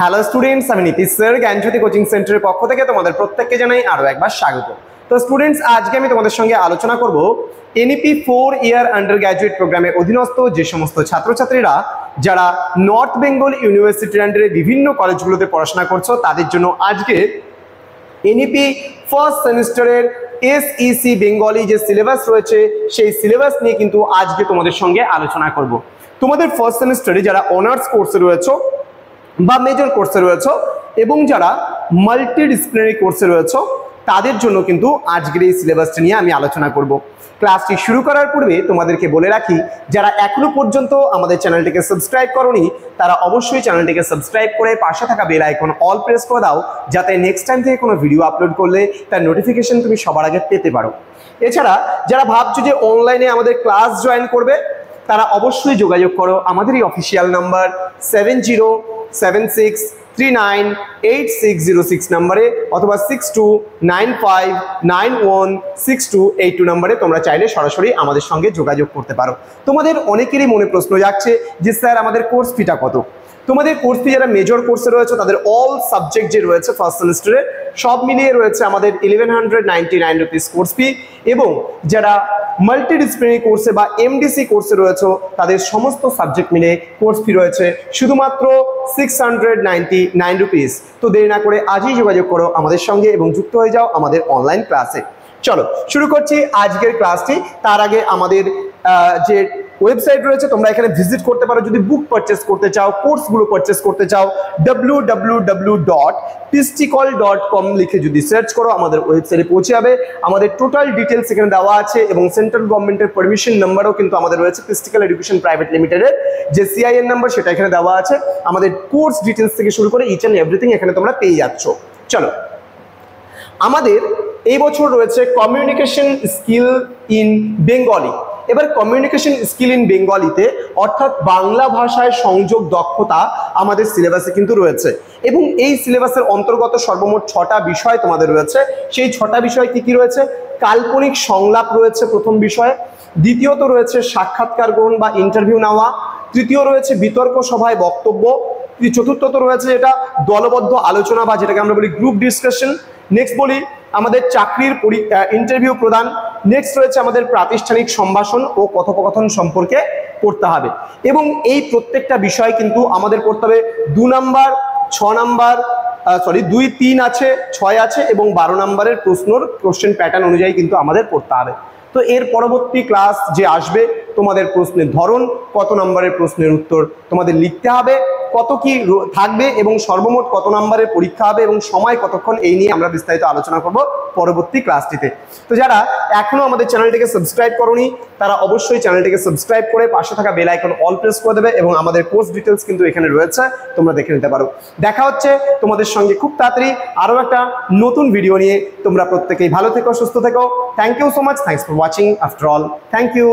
Hello students, আমি Nitish sir জ্ঞানজ্যোতি coaching সেন্টারের পক্ষ থেকে তোমাদের প্রত্যেককে জানাই আরো একবার স্বাগত। তো স্টুডেন্টস, আজকে আমি তোমাদের সঙ্গে আলোচনা করব এনইপি 4 ইয়ার আন্ডার গ্র্যাজুয়েট প্রোগ্রামের অধীনস্থ যে সমস্ত ছাত্রছাত্রীরা যারা নর্থ বেঙ্গল ইউনিভার্সিটির আন্ডারে বিভিন্ন কলেজগুলোতে পড়াশোনা করছো তাদের জন্য আজকে এনইপি ফার্স্ট সেমিস্টারের এসইসি বেঙ্গলি যে সিলেবাস রয়েছে সেই সিলেবাস নিয়ে কিন্তু আজকে তোমাদের সঙ্গে আলোচনা করব। তোমাদের ফার্স্ট সেমিস্টারে যারা অনার্স কোর্সে রয়েছে বা মেজর কোর্সে রয়েছে এবং যারা মাল্টিডিসিপ্লিনারি কোর্সে রয়েছে তাদের জন্য কিন্তু আজকের এই সিলেবাসটা নিয়ে আমি আলোচনা করব। ক্লাসটি শুরু করার পূর্বে তোমাদেরকে বলে রাখি, যারা এখনো পর্যন্ত আমাদের চ্যানেলটিকে সাবস্ক্রাইব করোনি তারা অবশ্যই চ্যানেলটিকে সাবস্ক্রাইব করে পাশে থাকা বেল আইকন অল প্রেস করে দাও, যাতে নেক্সট টাইম থেকে কোনো ভিডিও আপলোড করলে তার নোটিফিকেশন তুমি সবার আগে পেতে পারো। এছাড়া যারা ভাবছো যে অনলাইনে আমাদের ক্লাস জয়েন করবে তারা অবশ্যই যোগাযোগ করো আমাদের এই অফিসিয়াল নাম্বার 7076398606 নম্বরে অথবা 6295916282 নম্বরে তোমরা চাইলে সরাসরি আমাদের সঙ্গে যোগাযোগ করতে পারো। তোমাদের অনেকেরই মনে প্রশ্ন যাচ্ছে যে স্যার আমাদের কোর্স ফিটা কত। তোমাদের কোর্স ফি যারা মেজর কোর্সে রয়েছে তাদের অল সাবজেক্ট যে রয়েছে ফার্স্ট সেমিস্টারে সব মিলিয়ে রয়েছে আমাদের 1199 রুপিস কোর্স ফি, এবং যারা মাল্টিডিসিপ্লিনারি কোর্সে বা এমডিসি কোর্সে রয়েছে তাদের সমস্ত সাবজেক্ট মিলে কোর্স ফি রয়েছে শুধুমাত্র 699 রুপিস। তো দেরি না করে আজই যোগাযোগ করো আমাদের সঙ্গে এবং যুক্ত হয়ে যাও আমাদের অনলাইন ক্লাসে। চলো শুরু করছি আজকের ক্লাসটি। তার আগে আমাদের যে ওয়েবসাইট রয়েছে তোমরা এখানে ভিজিট করতে পারো যদি বুক পারচেস করতে চাও, কোর্সগুলো পারচেস করতে চাও। www.pisticol.com লিখে যদি সার্চ করো আমাদের ওয়েবসাইটে পৌঁছে যাবে। আমাদের টোটাল ডিটেলস এখানে দেওয়া আছে এবং সেন্ট্রাল গভর্নমেন্টের পারমিশন নাম্বারও কিন্তু আমাদের রয়েছে। পিস্টিকল এডুকেশন প্রাইভেট লিমিটেডের যে সিআইএন নাম্বার সেটা এখানে দেওয়া আছে। আমাদের কোর্স ডিটেলস থেকে শুরু করে ইচ অ্যান্ড এভরিথিং এখানে তোমরা পেয়ে যাচ্ছ। চলো, আমাদের এই বছর রয়েছে কমিউনিকেশন স্কিল ইন বেঙ্গলি। এবার কমিউনিকেশন স্কিল ইন বেঙ্গলিতে অর্থাৎ বাংলা ভাষায় সংযোগ দক্ষতা আমাদের সিলেবাসে কিন্তু রয়েছে, এবং এই সিলেবাসের অন্তর্গত সর্বমোট 6টা বিষয় তোমাদের রয়েছে। সেই 6টা বিষয় কি কি রয়েছে? কাল্পনিক সংলাপ রয়েছে প্রথম বিষয়ে, দ্বিতীয়ত রয়েছে সাক্ষাৎকার গ্রহণ বা ইন্টারভিউ নেওয়া, তৃতীয় রয়েছে বিতর্ক সভায় বক্তব্য, চতুর্থত রয়েছে যেটা দলবদ্ধ আলোচনা বা যেটাকে আমরা বলি গ্রুপ ডিসকাশন। নেক্সট বলি আমাদের চাকরির ইন্টারভিউ প্রদান। নেক্সট রয়েছে আমাদের প্রাতিষ্ঠানিক সম্ভাষণ ও কথোপকথন সম্পর্কে পড়তে হবে, এবং এই প্রত্যেকটা বিষয় কিন্তু আমাদের পড়তে হবে 2 নাম্বার 6 নাম্বার 2, 3 আছে, 6 আছে এবং 12 নাম্বারের কোশ্চেন প্যাটার্ন অনুযায়ী কিন্তু আমাদের পড়তে হবে। তো এর পরবর্তী ক্লাস যে আসবে তোমাদের প্রশ্নের ধরন, কত নম্বরের প্রশ্নের উত্তর তোমাদের লিখতে হবে, কত কি থাকবে এবং সর্বমোট কত নম্বরের পরীক্ষা হবে এবং সময় কতক্ষণ, এই নিয়ে আমরা বিস্তারিত আলোচনা করব পরবর্তী ক্লাসটিতে। তো যারা এখনো আমাদের চ্যানেলটিকে সাবস্ক্রাইব করোনি তারা অবশ্যই চ্যানেলটিকে সাবস্ক্রাইব করে পাশে থাকা বেল আইকন অল প্রেস করে দেবে, এবং আমাদের কোর্স ডিটেলস কিন্তু এখানে রয়েছে, তোমরা দেখে নিতে পারো। দেখা হচ্ছে তোমাদের সঙ্গে খুব তাড়াতাড়ি আরও একটা নতুন ভিডিও নিয়ে। তোমরা প্রত্যেকেই ভালো থেকো, সুস্থ থেকো। Thank you so much, thanks for watching after all, thank you.